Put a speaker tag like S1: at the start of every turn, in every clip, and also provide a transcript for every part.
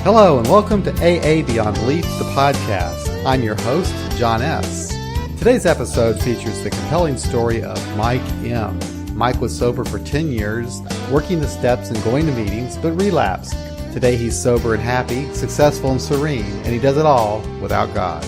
S1: Hello and welcome to AA Beyond Belief, the podcast. I'm your host, John S. Today's episode features the compelling story of Mike M. Mike was sober for 10 years, working the steps and going to meetings, but relapsed. Today he's sober and happy, successful and serene, and he does it all without God.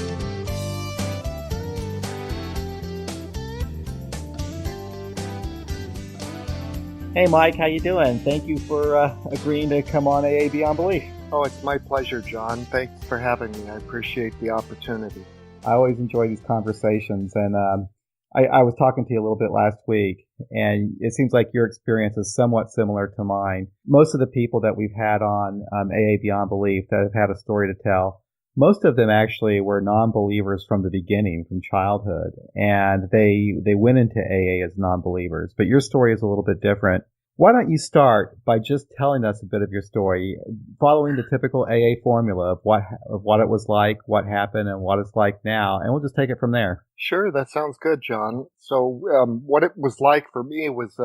S2: Hey Mike, how you doing? Thank you for agreeing to come on AA Beyond Belief.
S3: Oh, it's my pleasure, John. Thanks for having me. I appreciate the opportunity.
S2: I always enjoy these conversations, and I was talking to you a little bit last week, and it seems like your experience is somewhat similar to mine. Most of the people that we've had on AA Beyond Belief that have had a story to tell, most of them actually were non-believers from the beginning, from childhood, and they went into AA as non-believers. But your story is a little bit different. Why don't you start by just telling us a bit of your story, following the typical AA formula of what it was like, what happened, and what it's like now, and we'll just take it from there.
S3: Sure, that sounds good, John. So what it was like for me was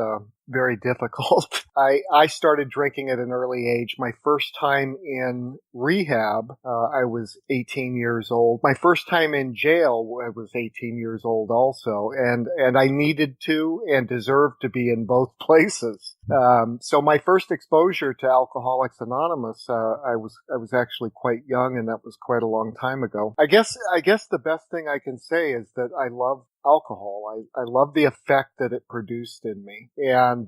S3: very difficult. I started drinking at an early age. My first time in rehab, I was 18 years old. My first time in jail, I was 18 years old also. And I needed to and deserved to be in both places. So my first exposure to Alcoholics Anonymous, I was actually quite young, and that was quite a long time ago. I guess the best thing I can say is that I love alcohol. I love the effect that it produced in me. And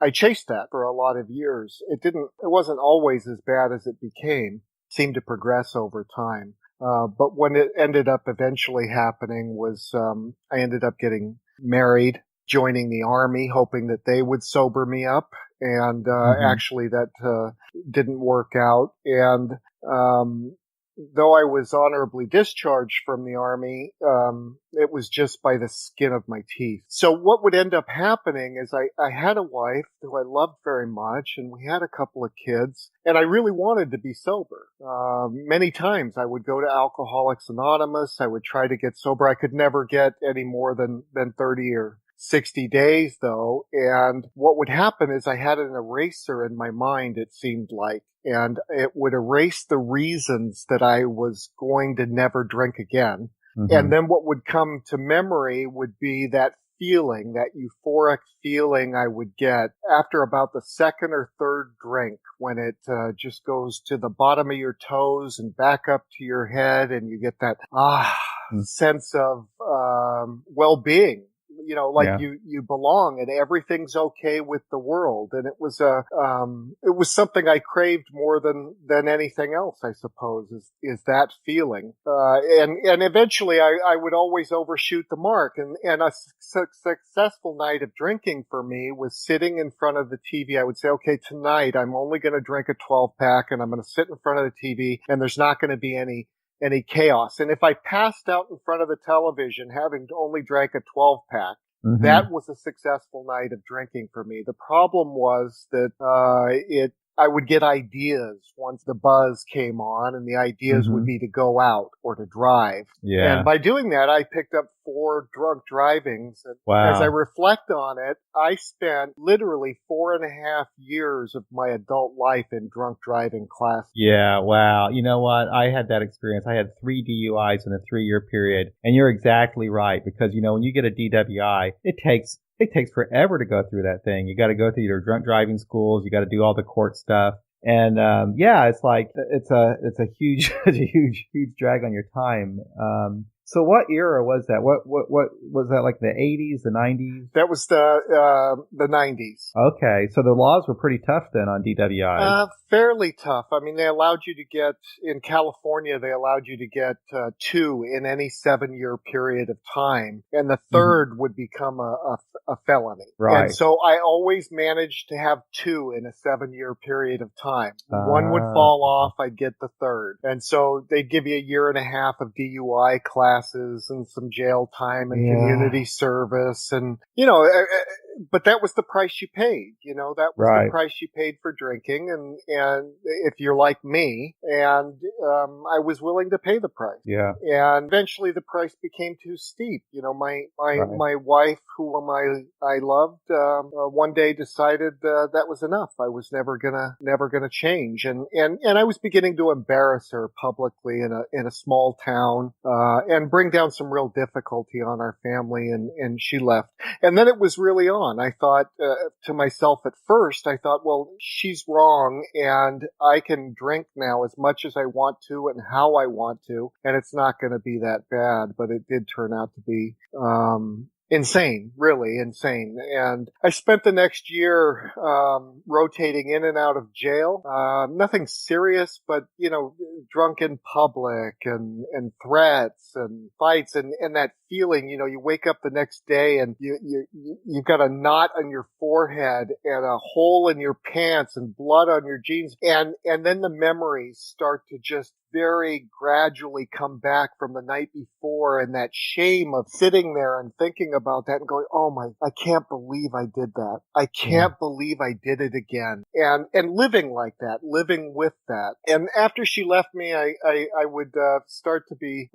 S3: I chased that for a lot of years. It wasn't always as bad as it became. It seemed to progress over time. But when it ended up eventually happening was I ended up getting married, joining the Army, hoping that they would sober me up. And actually that didn't work out. And though I was honorably discharged from the Army, it was just by the skin of my teeth. So what would end up happening is I had a wife who I loved very much, and we had a couple of kids, and I really wanted to be sober. Many times I would go to Alcoholics Anonymous. I would try to get sober. I could never get any more than 30 or 60 days though. And what would happen is I had an eraser in my mind, it seemed like, and it would erase the reasons that I was going to never drink again. Mm-hmm. And then what would come to memory would be that feeling, that euphoric feeling I would get after about the second or third drink, when it just goes to the bottom of your toes and back up to your head, and you get that sense of well-being. You know, like you belong and everything's okay with the world. And it was something I craved more than anything else, I suppose, is that feeling. And eventually I would always overshoot the mark. And a successful night of drinking for me was sitting in front of the TV. I would say, okay, tonight I'm only going to drink a 12-pack, and I'm going to sit in front of the TV, and there's not going to be any chaos. And if I passed out in front of the television having only drank a 12-pack, that was a successful night of drinking for me. The problem was that I would get ideas once the buzz came on, and the ideas would be to go out or to drive. Yeah. And by doing that, I picked up 4 drunk drivings. And as I reflect on it, I spent literally 4.5 years of my adult life in drunk driving class.
S2: Yeah, wow. You know what? I had that experience. I had 3 DUIs in a 3-year period. And you're exactly right, because, you know, when you get a DWI, it takes forever to go through that thing. You got to go through your drunk driving schools. You got to do all the court stuff. And, it's like, it's a huge, huge drag on your time. So what era was that? What was that, like the 80s, the 90s?
S3: That was the 90s.
S2: Okay. So the laws were pretty tough then on DWIs.
S3: Fairly tough. I mean, in California, they allowed you to get 2 in any 7-year period of time. And the third would become a felony. Right. And so I always managed to have 2 in a 7-year period of time. One would fall off, I'd get the third. And so they'd give you 1.5 years of DUI classes and some jail time and community service. And, you know, but that was the price you paid. That was the
S2: Right.
S3: price you paid for drinking. And if you're like me, and I was willing to pay the price.
S2: Yeah.
S3: And eventually the price became too steep. My wife, whom I loved, one day decided that was enough. I was never gonna change. And I was beginning to embarrass her publicly in a small town, and bring down some real difficulty on our family. And she left. And then it was really on. I thought, to myself at first, well, she's wrong, and I can drink now as much as I want to and how I want to, and it's not going to be that bad. But it did turn out to be insane, really insane. And I spent the next year rotating in and out of jail. Nothing serious, but drunk in public and threats and fights and that feeling. You wake up the next day and you've got a knot on your forehead and a hole in your pants and blood on your jeans, and then the memories start to just very gradually come back from the night before, and that shame of sitting there and thinking about that and going, I can't believe I did that. I can't believe I did it again. And living like that, living with that. And after she left me, I would start to be,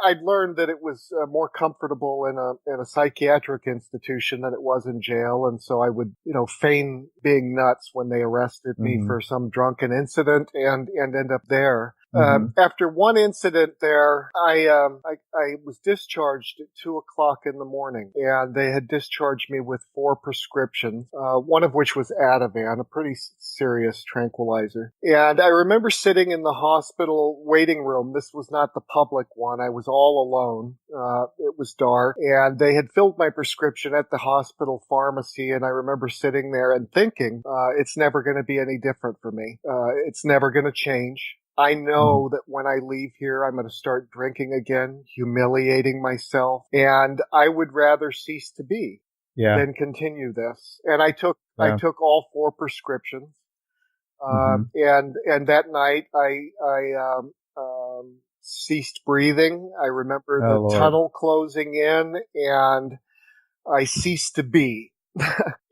S3: I'd learned that it was more comfortable in a psychiatric institution than it was in jail. And so I would, feign being nuts when they arrested me for some drunken incident and end up there. After one incident there, I was discharged at 2:00 in the morning, and they had discharged me with 4 prescriptions, one of which was Ativan, a pretty serious tranquilizer. And I remember sitting in the hospital waiting room. This was not the public one. I was all alone. It was dark, and they had filled my prescription at the hospital pharmacy. And I remember sitting there and thinking, it's never going to be any different for me. It's never going to change. I know that when I leave here, I'm going to start drinking again, humiliating myself, and I would rather cease to be than continue this. And I took all 4 prescriptions. And that night I ceased breathing. I remember the tunnel closing in, and I ceased to be.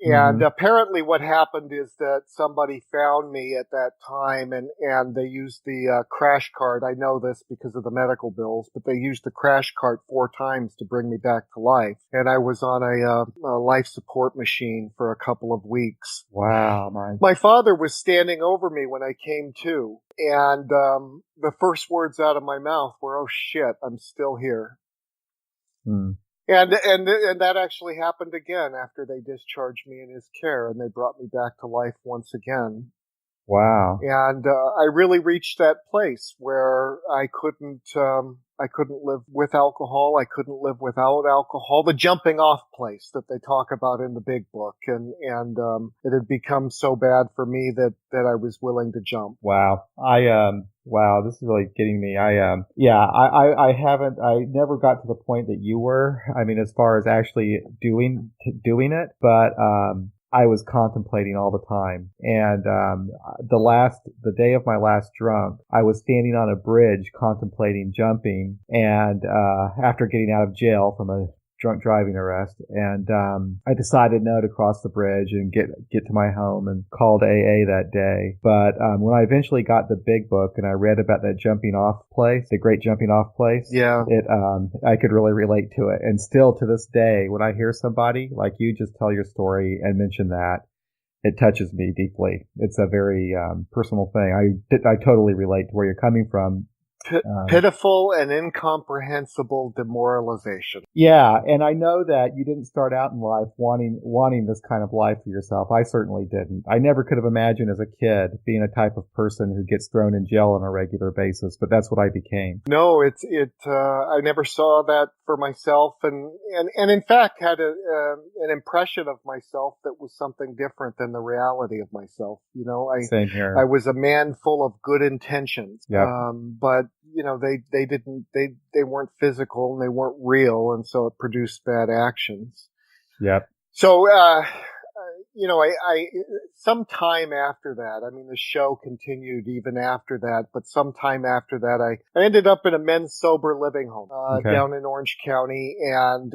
S3: And apparently what happened is that somebody found me at that time, and they used the crash cart. I know this because of the medical bills, but they used the crash cart 4 times to bring me back to life. And I was on a life support machine for a couple of weeks.
S2: Wow.
S3: My father was standing over me when I came to, and the first words out of my mouth were, "Oh shit, I'm still here." And that actually happened again after they discharged me in his care, and they brought me back to life once again.
S2: Wow.
S3: And I really reached that place where I couldn't live with alcohol. I couldn't live without alcohol. The jumping off place that they talk about in the big book. And it had become so bad for me that I was willing to jump.
S2: Wow. Wow, this is really getting me. I never got to the point that you were. I mean, as far as actually doing it, but, I was contemplating all the time. And the day of my last drunk, I was standing on a bridge contemplating jumping, and after getting out of jail from a drunk driving arrest, and I decided no to cross the bridge and get to my home, and called AA that day. But when I eventually got the big book and I read about that jumping off place, the great jumping off place, I could really relate to it. And still to this day, when I hear somebody like you just tell your story and mention that, it touches me deeply. It's a very personal thing. I totally relate to where you're coming from.
S3: Pitiful and incomprehensible demoralization.
S2: Yeah, and I know that you didn't start out in life wanting this kind of life for yourself. I certainly didn't. I never could have imagined as a kid being a type of person who gets thrown in jail on a regular basis, but that's what I became.
S3: No, I never saw that for myself, and in fact had an impression of myself that was something different than the reality of myself.
S2: Same here.
S3: I was a man full of good intentions.
S2: Yep.
S3: But they weren't physical and they weren't real, and so it produced bad actions.
S2: Yep.
S3: So sometime after that, I mean, the show continued even after that, but sometime after that, I ended up in a men's sober living home, down in Orange County, and,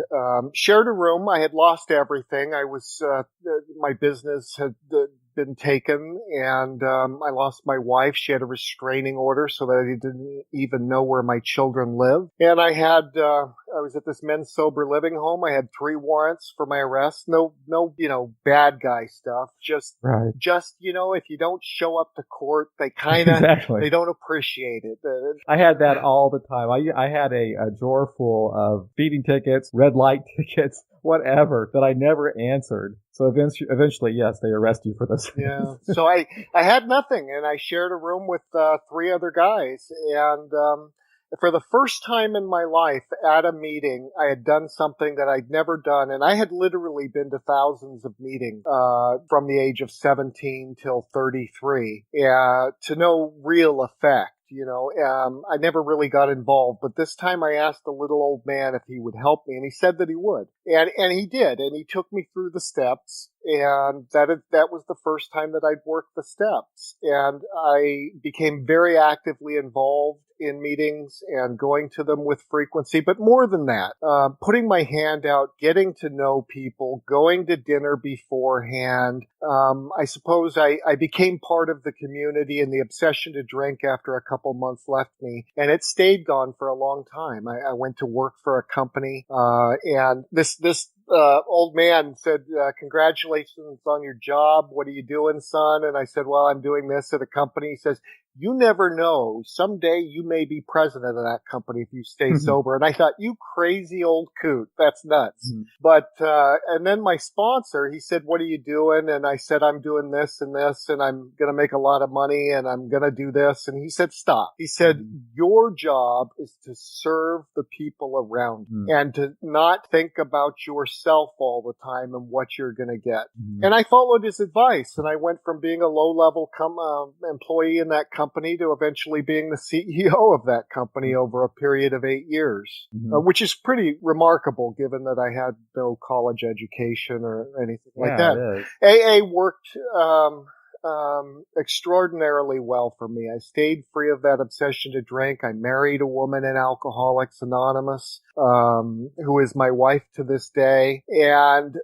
S3: shared a room. I had lost everything. I was, my business had been taken, and I lost my wife. She had a restraining order so that I didn't even know where my children lived. And I was at this men's sober living home. I had 3 warrants for my arrest. No, bad guy stuff. Just, if you don't show up to court, they kind of, they don't appreciate it.
S2: I had that all the time. I had a drawer full of speeding tickets, red light tickets, whatever, that I never answered. So eventually, yes, they arrest you for this.
S3: Yeah. So I had nothing, and I shared a room with 3 other guys, and for the first time in my life at a meeting, I had done something that I'd never done, and I had literally been to thousands of meetings from the age of 17 till 33 to no real effect. I never really got involved, but this time I asked the little old man if he would help me, and he said that he would. And he did, and he took me through the steps, and that was the first time that I'd worked the steps. And I became very actively involved in meetings and going to them with frequency, but more than that, putting my hand out, getting to know people, going to dinner beforehand. I suppose I became part of the community, and the obsession to drink after a couple months left me, and it stayed gone for a long time. I went to work for a company, and this old man said, congratulations on your job. What are you doing, son? And I said, well, I'm doing this at a company. He says, you never know. Someday you may be president of that company if you stay sober. And I thought, you crazy old coot. That's nuts. But, and then my sponsor, he said, what are you doing? And I said, I'm doing this and this, and I'm going to make a lot of money, and I'm going to do this. And he said, stop. He said, your job is to serve the people around you and to not think about yourself all the time and what you're going to get. And I followed his advice, and I went from being a low-level employee in that company to eventually being the CEO of that company over a period of 8 years, which is pretty remarkable given that I had no college education or anything like that. AA worked extraordinarily well for me. I stayed free of that obsession to drink. I married a woman in Alcoholics Anonymous, who is my wife to this day, and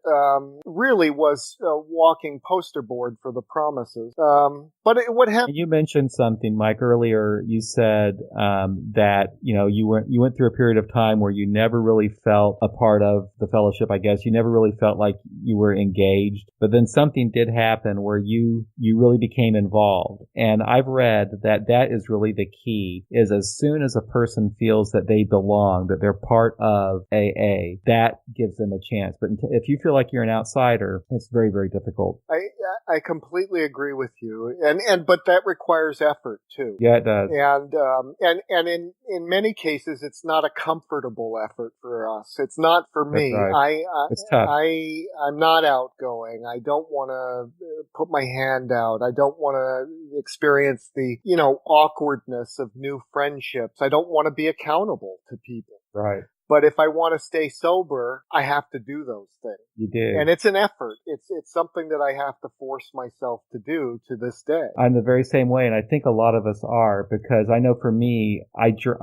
S3: really was a walking poster board for the promises. But what happened?
S2: You mentioned something, Mike, earlier. You said that you went through a period of time where you never really felt a part of the fellowship. I guess you never really felt like you were engaged, but then something did happen where you really became involved. And I've read that is really the key, is as soon as a person feels that they belong, that they're part of AA, that gives them a chance. But if you feel like you're an outsider, it's very, very difficult.
S3: I completely agree with you. But that requires effort too.
S2: Yeah, it does.
S3: And in many cases, it's not a comfortable effort for us. It's not for me.
S2: That's right. It's tough.
S3: I'm not outgoing. I don't want to put my hand out. I don't want to experience the, awkwardness of new friendships. I don't want to be accountable to people.
S2: Right.
S3: But if I want to stay sober, I have to do those things.
S2: You do.
S3: And it's an effort. It's something that I have to force myself to do to this day.
S2: I'm the very same way, and I think a lot of us are, because I know for me,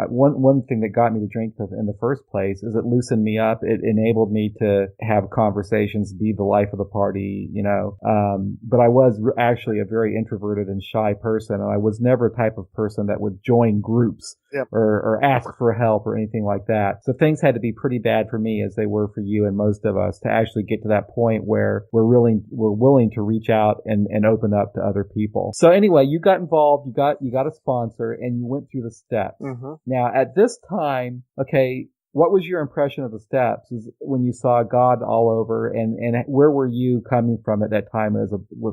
S2: one thing that got me to drink in the first place is it loosened me up. It enabled me to have conversations, be the life of the party, But I was actually a very introverted and shy person, and I was never a type of person that would join groups or ask for help or anything like that. So things had to be pretty bad for me, as they were for you and most of us, to actually get to that point where we're willing to reach out and open up to other people. So anyway, you got involved, you got a sponsor, and you went through the steps. Now at this time, okay, what was your impression of the steps when you saw God all over, and where were you coming from at that time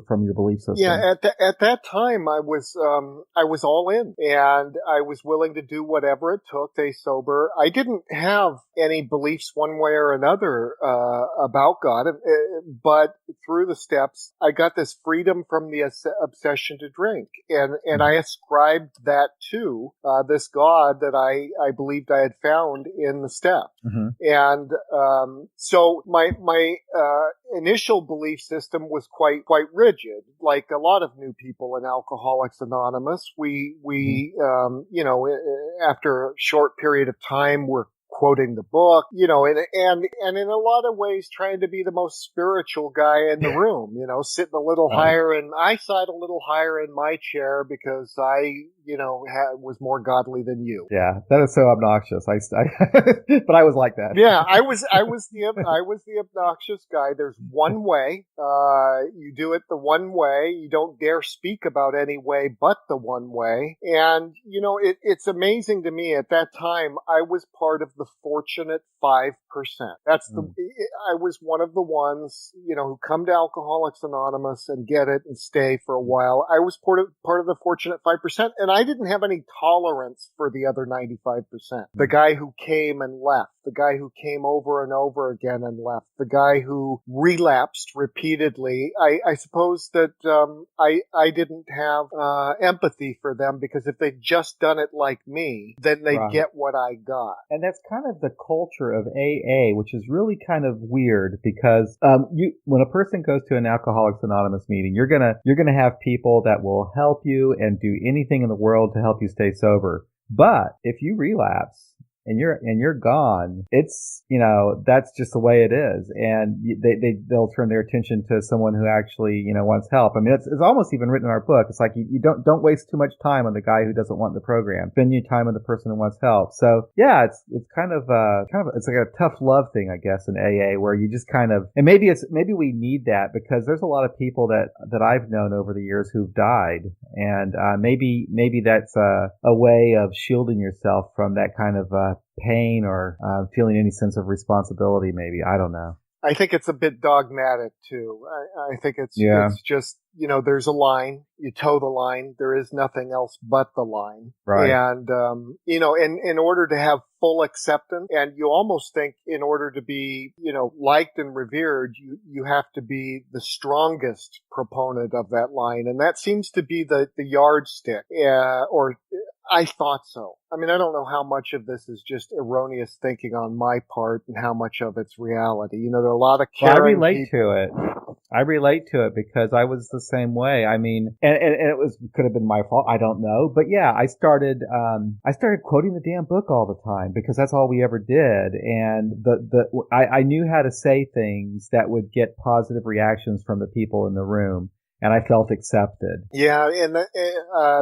S2: from your belief system?
S3: Yeah, at that time I was all in, and I was willing to do whatever it took to stay sober. I didn't have any beliefs one way or another about God, but through the steps I got this freedom from the obsession to drink, and I ascribed that to this God that I believed I had found in the steps.
S2: Mm-hmm.
S3: And so my initial belief system was quite rigid. Like a lot of new people in Alcoholics Anonymous, we after a short period of time, we're quoting the book, and in a lot of ways trying to be the most spiritual guy in the room, sitting a little higher, and I sat a little higher in my chair because I, was more godly than you.
S2: Yeah, that is so obnoxious. But I was like that.
S3: Yeah, I was the obnoxious guy. There's one way. You do it the one way. You don't dare speak about any way but the one way. And, it's amazing to me at that time, I was part of the fortunate 5%. I was one of the ones, who come to Alcoholics Anonymous and get it and stay for a while. I was part of the fortunate 5%, and I didn't have any tolerance for the other 95%. The guy who came and left, the guy who came over and over again and left, the guy who relapsed repeatedly. I suppose that I didn't have empathy for them, because if they'd just done it like me, then they'd get what I got.
S2: And that's kind of the culture of AA, which is really kind of weird, because when a person goes to an Alcoholics Anonymous meeting, you're gonna have people that will help you and do anything in the world to help you stay sober. But if you relapse and you're gone, it's, that's just the way it is. And they'll turn their attention to someone who actually, wants help. I mean, it's almost even written in our book. It's like, you don't waste too much time on the guy who doesn't want the program. Spend your time on the person who wants help. So yeah, it's kind of it's like a tough love thing, I guess, in AA, where you just kind of, and maybe we need that, because there's a lot of people that I've known over the years who've died. And, maybe that's a way of shielding yourself from that kind of, pain or feeling any sense of responsibility, maybe. I don't know.
S3: I think it's a bit dogmatic too. I think it's just, there's a line, you toe the line, there is nothing else but the line.
S2: Right.
S3: And, in order to have full acceptance, and you almost think in order to be, liked and revered, you have to be the strongest proponent of that line. And that seems to be the yardstick, or I thought so. I mean, I don't know how much of this is just erroneous thinking on my part and how much of it's reality. There are a lot of caring
S2: I relate to it because I was the same way. I mean, and it could have been my fault. I don't know. But yeah, I started quoting the damn book all the time because that's all we ever did. And I knew how to say things that would get positive reactions from the people in the room. And I felt accepted.
S3: Yeah, and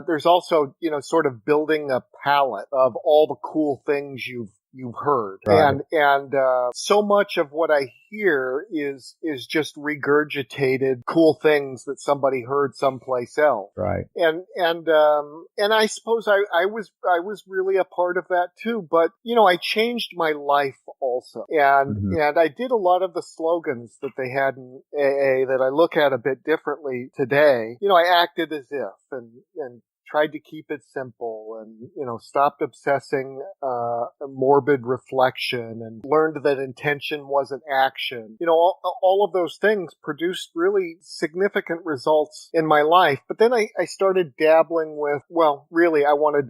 S3: there's also, sort of building a palette of all the cool things you've heard.
S2: Right.
S3: And so much of what I hear is just regurgitated cool things that somebody heard someplace else.
S2: Right.
S3: And I suppose I was really a part of that too, but I changed my life also. And I did a lot of the slogans that they had in AA that I look at a bit differently today. I acted as if and tried to keep it simple and, stopped obsessing, morbid reflection, and learned that intention wasn't action. All of those things produced really significant results in my life. But then I started dabbling with, really, I wanted,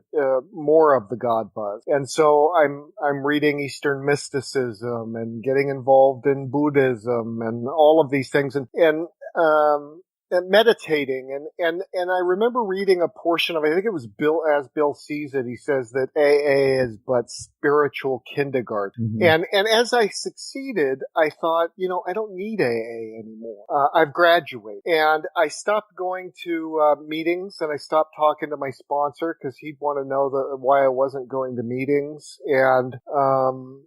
S3: more of the God buzz. And so I'm reading Eastern mysticism and getting involved in Buddhism and all of these things. And meditating, and I remember reading a portion of it. I think it was Bill sees it. He says that AA is but spiritual kindergarten. And as I succeeded, I thought, I don't need AA anymore. I've graduated, and I stopped going to meetings, and I stopped talking to my sponsor because he'd want to know why I wasn't going to meetings. And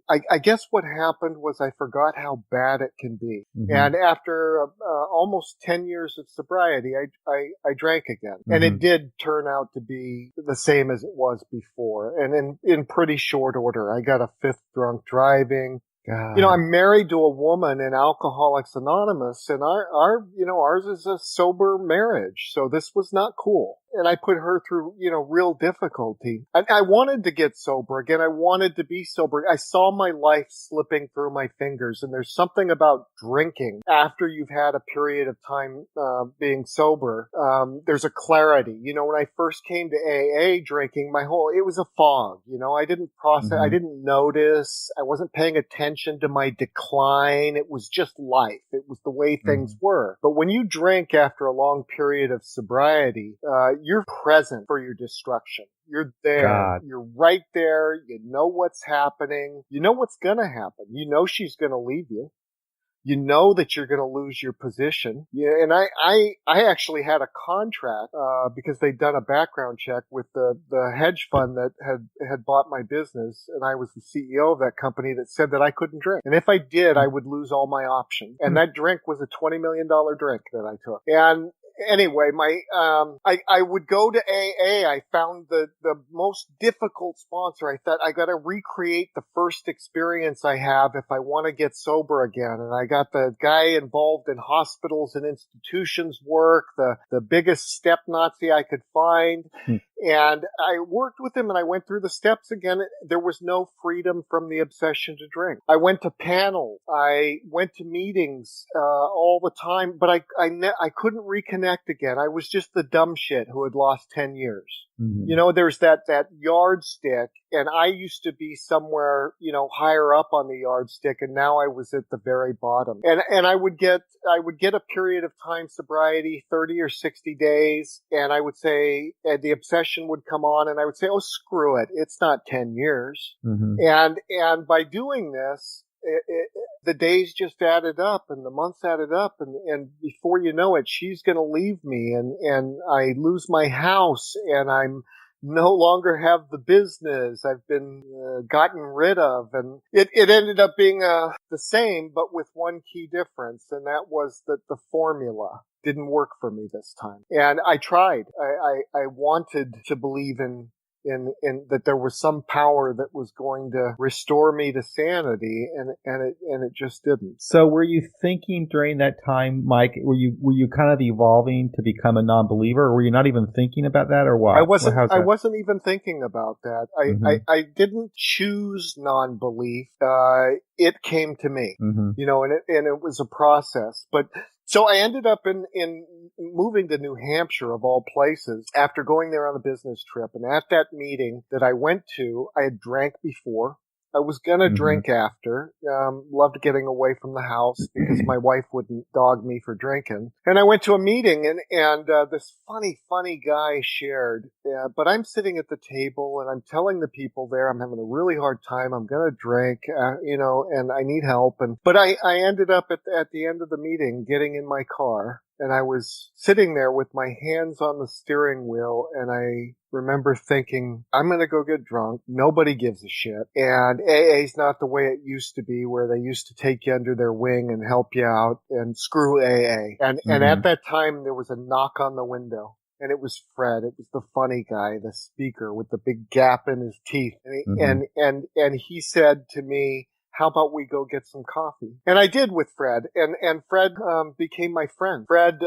S3: I guess what happened was I forgot how bad it can be. And after almost 10 years of sobriety, I drank again. And it did turn out to be the same as it was before. And in pretty short order, I got a 5th drunk driving. God. I'm married to a woman in Alcoholics Anonymous, and ours is a sober marriage. So this was not cool. and I put her through, real difficulty. I wanted to get sober again. I wanted to be sober. I saw my life slipping through my fingers, and there's something about drinking after you've had a period of time being sober. There's a clarity. When I first came to AA drinking, it was a fog. I didn't process, I didn't notice, I wasn't paying attention to my decline. It was just life. It was the way things were. But when you drink after a long period of sobriety, you're present for your destruction. You're there.
S2: God.
S3: You're right there. You know what's happening. You know what's going to happen. You know she's going to leave you. You know that you're going to lose your position. Yeah, and I actually had a contract, because they'd done a background check with the hedge fund that had bought my business, and I was the CEO of that company, that said that I couldn't drink. And if I did, I would lose all my options. And that drink was a $20 million drink that I took. And anyway, I would go to AA. I found the most difficult sponsor. I thought I got to recreate the first experience I have if I want to get sober again. And I got the guy involved in hospitals and institutions work, the biggest step Nazi I could find. And I worked with him, and I went through the steps again. There was no freedom from the obsession to drink. I went to panels. I went to meetings all the time, but I couldn't reconnect again. I was just the dumb shit who had lost 10 years. There's that yardstick, and I used to be somewhere, higher up on the yardstick, and now I was at the very bottom. And I would get a period of time sobriety, 30 or 60 days, and I would say the obsession would come on, and I would say, oh, screw it. It's not 10 years. And by doing this, the days just added up, and the months added up, and before you know it, she's going to leave me, and I lose my house, and I'm no longer have the business I've been gotten rid of. And it ended up being the same, but with one key difference, and that was that the formula didn't work for me this time. And I tried. I wanted to believe in that there was some power that was going to restore me to sanity, and it just didn't.
S2: So were you thinking during that time, Mike, were you kind of evolving to become a non-believer, or were you not even thinking about that, or what?
S3: I wasn't even thinking about that. I didn't choose non-belief. It came to me, and it was a process. But so I ended up in moving to New Hampshire, of all places, after going there on a business trip. And at that meeting that I went to, I had drank before. I was gonna drink after. Loved getting away from the house because my wife wouldn't dog me for drinking. And I went to a meeting, and this funny guy shared. But I'm sitting at the table, and I'm telling the people there I'm having a really hard time. I'm gonna drink, and I need help. But I ended up at the end of the meeting getting in my car. And I was sitting there with my hands on the steering wheel, and I remember thinking, I'm going to go get drunk. Nobody gives a shit. And AA's not the way it used to be, where they used to take you under their wing and help you out, and screw AA. And at that time, there was a knock on the window. And it was Fred. It was the funny guy, the speaker with the big gap in his teeth. And he said to me, how about we go get some coffee? And I did with Fred, and Fred became my friend. Fred,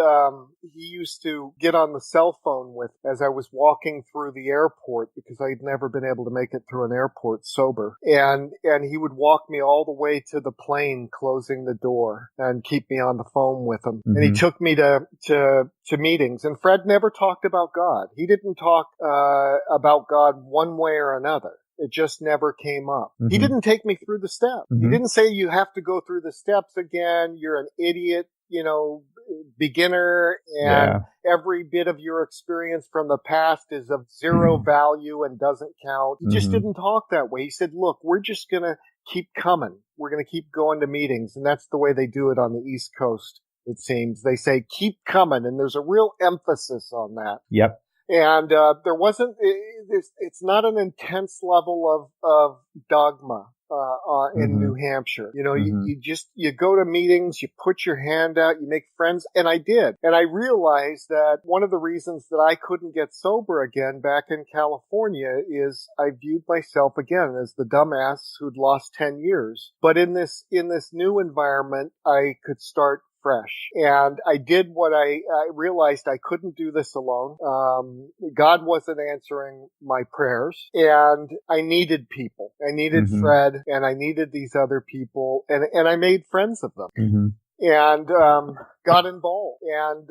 S3: he used to get on the cell phone with as I was walking through the airport, because I'd never been able to make it through an airport sober. And he would walk me all the way to the plane, closing the door, and keep me on the phone with him. And he took me to meetings. And Fred never talked about God. He didn't talk about God one way or another. It just never came up. He didn't take me through the steps. He didn't say you have to go through the steps again. You're an idiot, beginner, and every bit of your experience from the past is of zero value and doesn't count. He just didn't talk that way. He said, look, we're just going to keep coming. We're going to keep going to meetings. And that's the way they do it on the East Coast, it seems. They say, keep coming. And there's a real emphasis on that.
S2: Yep.
S3: And there wasn't. It's not an intense level of dogma in New Hampshire. You go to meetings, you put your hand out, you make friends, and I did. And I realized that one of the reasons that I couldn't get sober again back in California is I viewed myself again as the dumbass who'd lost 10 years. But in this new environment, I could start fresh. And I did what I realized I couldn't do this alone. God wasn't answering my prayers, and I needed people. I needed Fred, and I needed these other people, and I made friends of them. And got involved. And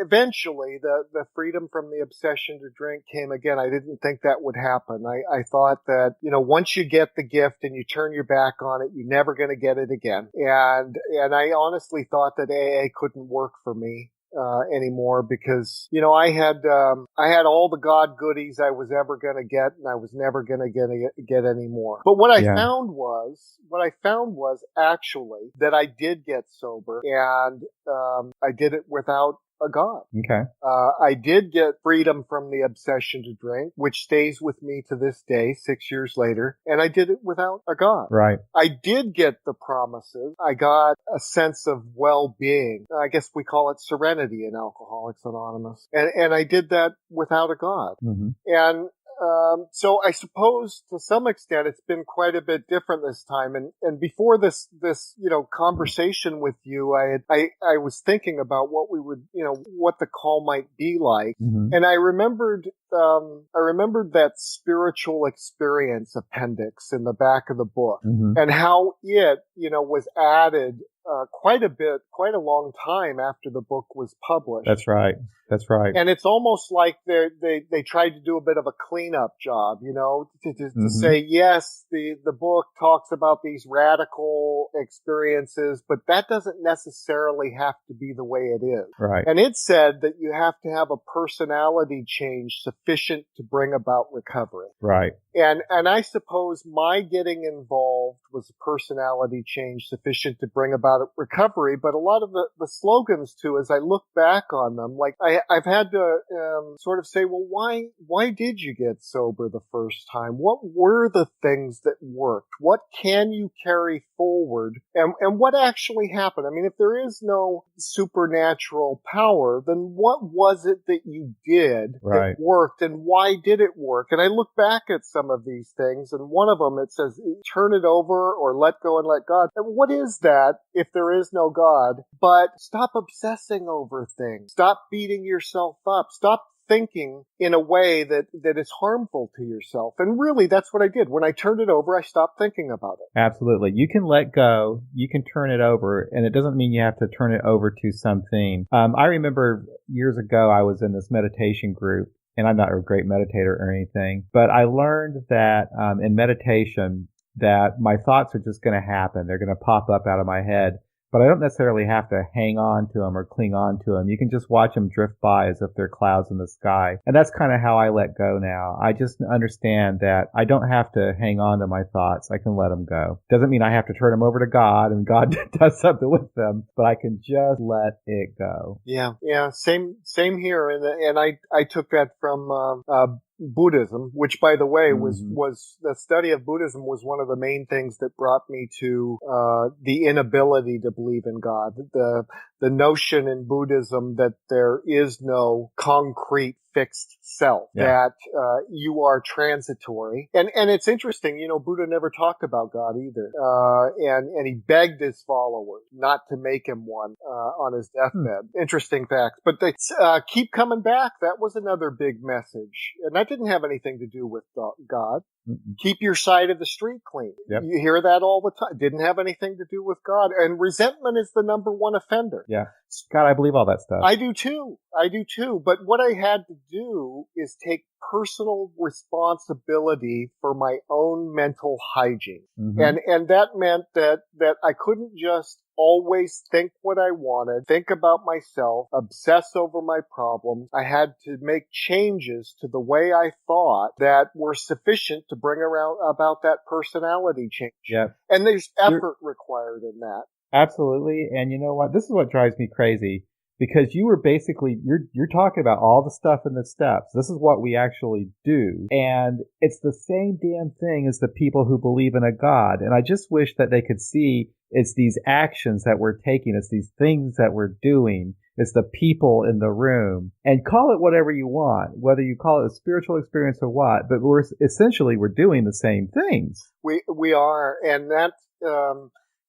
S3: eventually the freedom from the obsession to drink came again. I didn't think that would happen. I thought that, once you get the gift and you turn your back on it, you're never going to get it again. And I honestly thought that AA couldn't work for me anymore, because I had all the God goodies I was ever going to get, and I was never going to get any more. But what I found was actually that I did get sober, and I did it without a God.
S2: Okay.
S3: I did get freedom from the obsession to drink, which stays with me to this day, 6 years later, and I did it without a God.
S2: Right.
S3: I did get the promises. I got a sense of well-being. I guess we call it serenity in Alcoholics Anonymous. And I did that without a God. And so I suppose to some extent it's been quite a bit different this time. And before this, conversation with you, I was thinking about what we would, what the call might be like. And I remembered that spiritual experience appendix in the back of the book, and how it, was added quite a long time after the book was published.
S2: That's right.
S3: And it's almost like they tried to do a bit of a cleanup job, to say, yes, the book talks about these radical experiences, but that doesn't necessarily have to be the way it is.
S2: Right.
S3: And it said that you have to have a personality change sufficient to bring about recovery.
S2: Right.
S3: And I suppose my getting involved was a personality change sufficient to bring about recovery. But a lot of the slogans too, as I look back on them, like I've had to sort of say, well, why did you get sober the first time? What were the things that worked? What can you carry forward? And what actually happened? I mean, if there is no supernatural power, then what was it that you did that worked, and why did it work? And I look back at some of these things, and one of them, it says, turn it over or let go and let God. And what is that if there is no God? But stop obsessing over things. Stop beating yourself up. Stop thinking in a way that is harmful to yourself. And really, that's what I did. When I turned it over, I stopped thinking about it.
S2: Absolutely. You can let go. You can turn it over. And it doesn't mean you have to turn it over to something. I remember years ago, I was in this meditation group. And I'm not a great meditator or anything, but I learned that in meditation that my thoughts are just going to happen. They're going to pop up out of my head, but I don't necessarily have to hang on to them or cling on to them. You can just watch them drift by as if they're clouds in the sky. And that's kind of how I let go now. I just understand that I don't have to hang on to my thoughts. I can let them go. Doesn't mean I have to turn them over to God and God does something with them, but I can just let it go.
S3: Yeah. Same here. And I took that from, Buddhism, which by the way was the study of Buddhism was one of the main things that brought me to the inability to believe in God. The notion in Buddhism that there is no concrete fixed self, that you are transitory. And it's interesting, Buddha never talked about God either. And he begged his followers not to make him one on his deathbed. Interesting facts. But they keep coming back. That was another big message. And that didn't have anything to do with God. Keep your side of the street clean.
S2: Yep.
S3: You hear that all the time. Didn't have anything to do with God. And resentment is the number one offender.
S2: Yeah. God, I believe all that stuff.
S3: I do too. But what I had to do is take personal responsibility for my own mental hygiene. And that meant that I couldn't just always think what I wanted, think about myself, obsess over my problems. I had to make changes to the way I thought that were sufficient to bring about that personality change.
S2: Yeah.
S3: And there's effort required in that.
S2: Absolutely. And you know what? This is what drives me crazy, because you were basically, you're talking about all the stuff in the steps. This is what we actually do. And it's the same damn thing as the people who believe in a God. And I just wish that they could see it's these actions that we're taking. It's these things that we're doing. It's the people in the room. And call it whatever you want, whether you call it a spiritual experience or what, but we're doing the same things.
S3: We are. And that,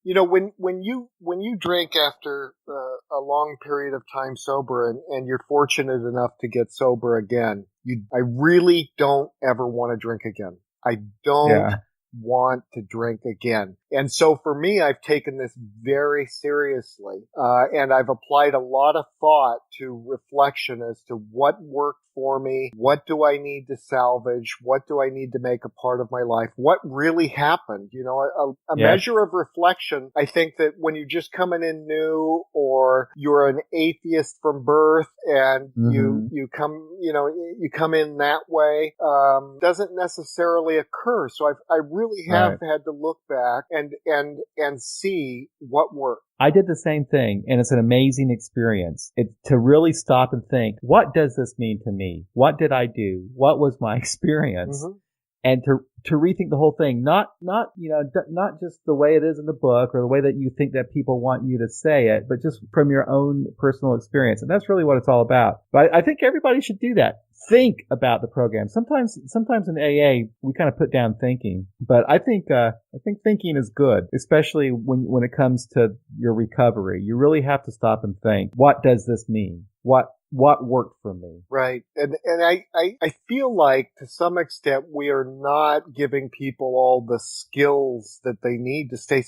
S3: when you drink after a long period of time sober and you're fortunate enough to get sober again, I really don't ever want to drink again. I don't want to drink again. And so for me, I've taken this very seriously, and I've applied a lot of thought to reflection as to what worked for me, what do I need to salvage, what do I need to make a part of my life, what really happened. A measure of reflection. I think that when you're just coming in new, or you're an atheist from birth and you come in that way, doesn't necessarily occur. So I really have had to look back and see what worked.
S2: I did the same thing, and it's an amazing experience. It's to really stop and think, what does this mean to me? What did I do? What was my experience? And to rethink the whole thing, not just the way it is in the book or the way that you think that people want you to say it, but just from your own personal experience. And that's really what it's all about. But I think everybody should do that. Think about the program. Sometimes in AA we kind of put down thinking, but I think thinking is good, especially when it comes to your recovery. You really have to stop and think, what does this mean? What worked for me?
S3: Right. And I feel like to some extent we are not giving people all the skills that they need to stay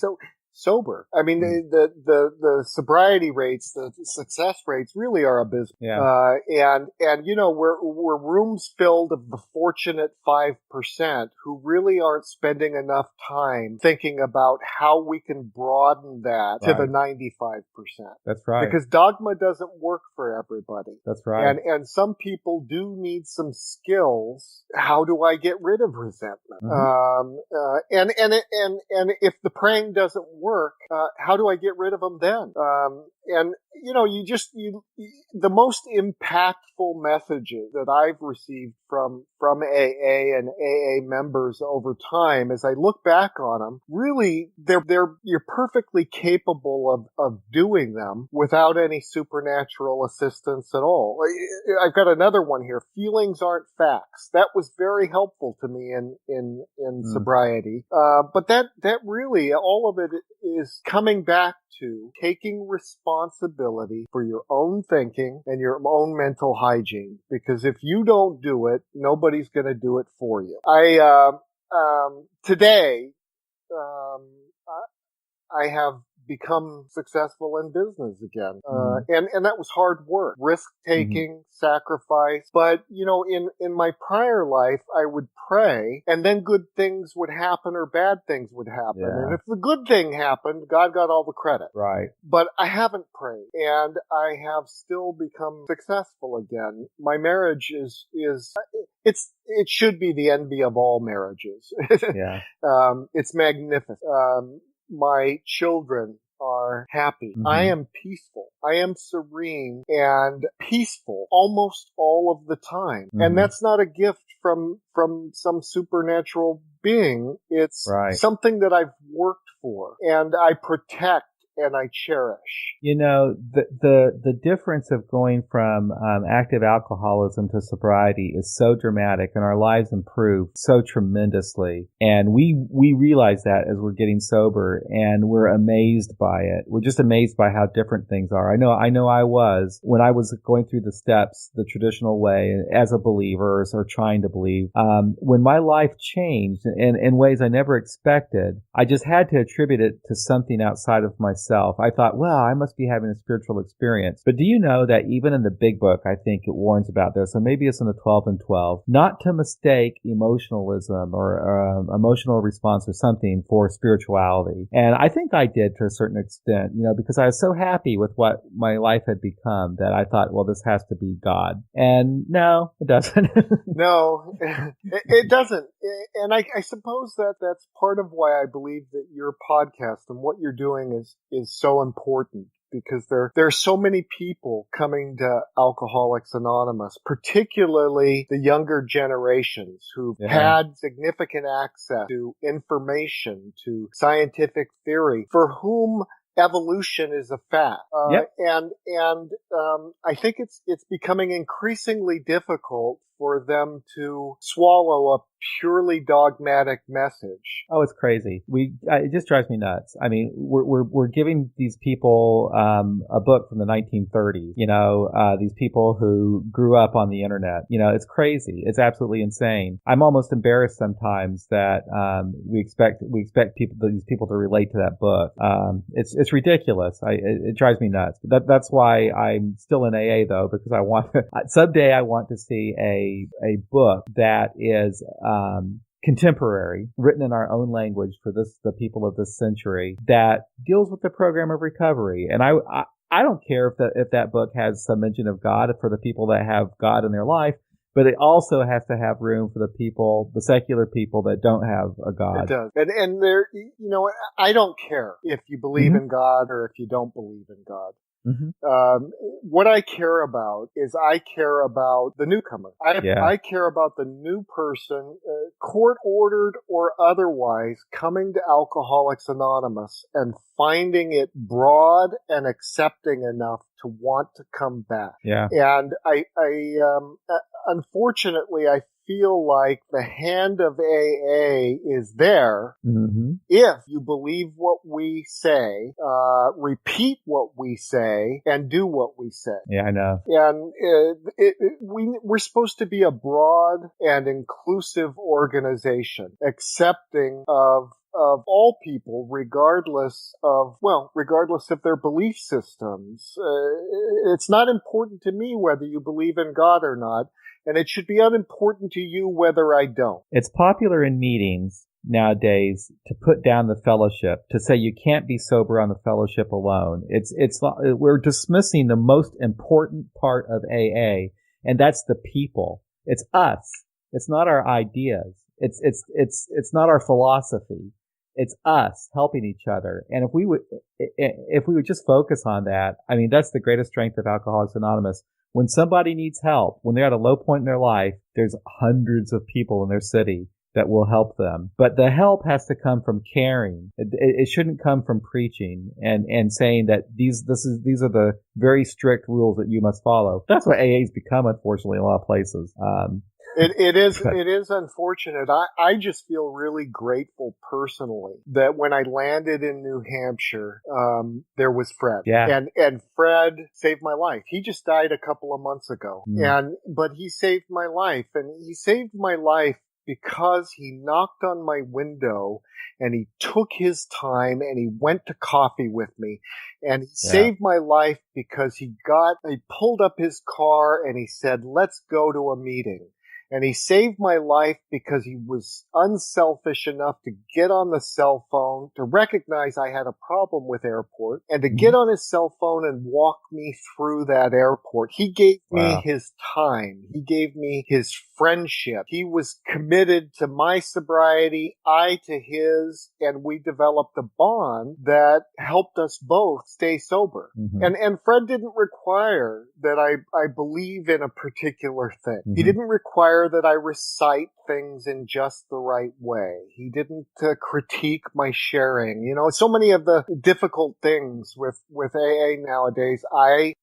S3: sober. I mean, the sobriety rates, the success rates really are abysmal. And we're rooms filled of the fortunate 5% who really aren't spending enough time thinking about how we can broaden that to the 95%.
S2: That's right.
S3: Because dogma doesn't work for everybody.
S2: That's right.
S3: And some people do need some skills. How do I get rid of resentment? And if the praying doesn't work, how do I get rid of them then? And the most impactful messages that I've received from AA and AA members over time, as I look back on them, really, you're perfectly capable of doing them without any supernatural assistance at all. I've got another one here. Feelings aren't facts. That was very helpful to me in sobriety. But that really, all of it is coming back to taking responsibility for your own thinking and your own mental hygiene. Because if you don't do it, nobody's going to do it for you. Today, I have become successful in business again. And that was hard work, risk taking, sacrifice. But, in my prior life, I would pray and then good things would happen or bad things would happen.
S2: Yeah.
S3: And if the good thing happened, God got all the credit.
S2: Right.
S3: But I haven't prayed and I have still become successful again. My marriage it should be the envy of all marriages.
S2: Yeah.
S3: It's magnificent. My children are happy. I am peaceful. I am serene and peaceful almost all of the time. And that's not a gift from some supernatural being. It's something that I've worked for and I protect and I cherish.
S2: The difference of going from active alcoholism to sobriety is so dramatic, and our lives improve so tremendously. And we realize that as we're getting sober, and we're amazed by it. We're just amazed by how different things are. I know I was when I was going through the steps the traditional way as a believer or trying to believe. When my life changed in ways I never expected, I just had to attribute it to something outside of myself. I thought, well, I must be having a spiritual experience. But do you know that even in the big book, I think it warns about this, and maybe it's in the 12 and 12, not to mistake emotionalism or emotional response or something for spirituality. And I think I did to a certain extent, because I was so happy with what my life had become that I thought, well, this has to be God. And no, it doesn't.
S3: No, it doesn't. And I suppose that's part of why I believe that your podcast and what you're doing is so important, because there are so many people coming to Alcoholics Anonymous, particularly the younger generations who've had significant access to information, to scientific theory, for whom evolution is a fact. And I think it's becoming increasingly difficult for them to swallow purely dogmatic message.
S2: Oh, it's crazy. It just drives me nuts. I mean, we're giving these people a book from the 1930s. These people who grew up on the internet. It's crazy. It's absolutely insane. I'm almost embarrassed sometimes that we expect these people to relate to that book. It's ridiculous. It drives me nuts. But that's why I'm still in AA though, because someday I want to see a book that is contemporary, written in our own language for the people of this century, that deals with the program of recovery. And I don't care if that book has some mention of God for the people that have God in their life, but it also has to have room for the secular people that don't have a God.
S3: It does. And there, I don't care if you believe in God or if you don't believe in God. Mm-hmm. What I care about is I care about the newcomer. I care about the new person, court-ordered or otherwise, coming to Alcoholics Anonymous and finding it broad and accepting enough to want to come back.
S2: Yeah.
S3: And I unfortunately, I feel like the hand of AA is there if you believe what we say, repeat what we say, and do what we say.
S2: Yeah, I know.
S3: And we're supposed to be a broad and inclusive organization, accepting of all people, regardless of their belief systems. It's not important to me whether you believe in God or not, and it should be unimportant to you whether I don't.
S2: It's popular in meetings nowadays to put down the fellowship, to say you can't be sober on the fellowship alone. We're dismissing the most important part of AA, and that's the people. It's us. It's not our ideas. It's not our philosophy. It's us helping each other. And if we would just focus on that, I mean, that's the greatest strength of Alcoholics Anonymous. When somebody needs help, when they're at a low point in their life, there's hundreds of people in their city that will help them. But the help has to come from caring. It shouldn't come from preaching and saying that these are the very strict rules that you must follow. That's what AA's become, unfortunately, in a lot of places.
S3: It is unfortunate. I just feel really grateful personally that when I landed in New Hampshire, there was Fred.
S2: Yeah.
S3: And Fred saved my life. He just died a couple of months ago. But he saved my life, and he saved my life because he knocked on my window and he took his time and he went to coffee with me, and he saved my life because he pulled up his car and he said, "Let's go to a meeting." And he saved my life because he was unselfish enough to get on the cell phone, to recognize I had a problem with airport, and to get on his cell phone and walk me through that airport. He gave me his time. He gave me his friendship. He was committed to my sobriety, I to his, and we developed a bond that helped us both stay sober. And Fred didn't require that I believe in a particular thing. He didn't require that I recite things in just the right way. He didn't critique my sharing. So many of the difficult things with AA nowadays, I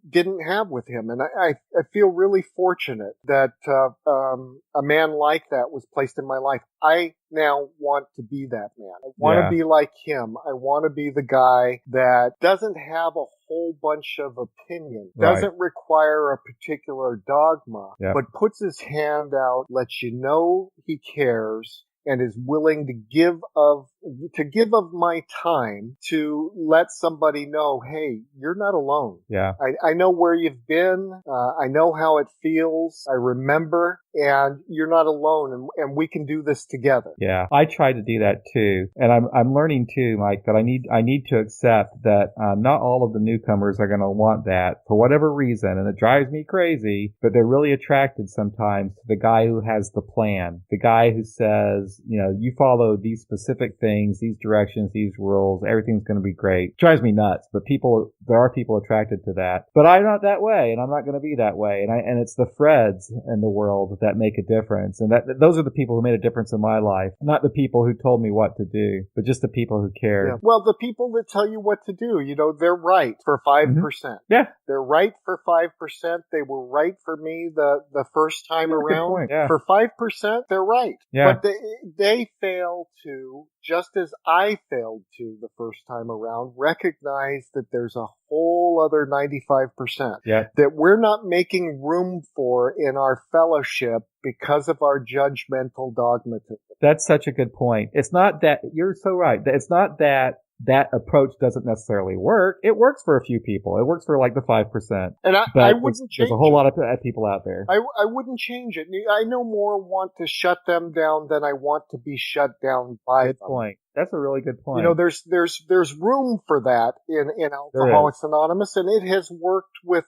S3: didn't have with him. And I feel really fortunate that a man like that was placed in my life. I now want to be that man. I want to be like him. I want to be the guy that doesn't have a whole bunch of opinion, doesn't require a particular dogma, but puts his hand out, lets you know he cares, and is willing to give of my time to let somebody know, hey, you're not alone.
S2: Yeah.
S3: I know where you've been. I know how it feels. I remember, and you're not alone, and we can do this together.
S2: Yeah. I try to do that too. And I'm learning too, Mike, that I need to accept that not all of the newcomers are going to want that for whatever reason. And it drives me crazy, but they're really attracted sometimes to the guy who has the plan, the guy who says, you follow these specific things things, these directions, these rules, everything's going to be great. It drives me nuts, but there are people attracted to that. But I'm not that way, and I'm not going to be that way. And it's the Freds in the world that make a difference. And those are the people who made a difference in my life, not the people who told me what to do, but just the people who cared.
S3: Yeah. Well, the people that tell you what to do, they're right for 5%.
S2: Yeah.
S3: They're right for 5%. They were right for me the first time around.
S2: Yeah.
S3: For 5%, they're right.
S2: Yeah.
S3: But they fail to, just as I failed to the first time around, recognize that there's a whole other 95% that we're not making room for in our fellowship because of our judgmental dogmatism.
S2: That's such a good point. It's not that, you're so right. It's not that approach doesn't necessarily work. It works for a few people. It works for like the 5%.
S3: And I wouldn't change it.
S2: There's a whole lot of people out there.
S3: I wouldn't change it. I no more want to shut them down than I want to be shut down by them.
S2: Good point. That's a really good point.
S3: There's room for that in Alcoholics Anonymous, and it has worked with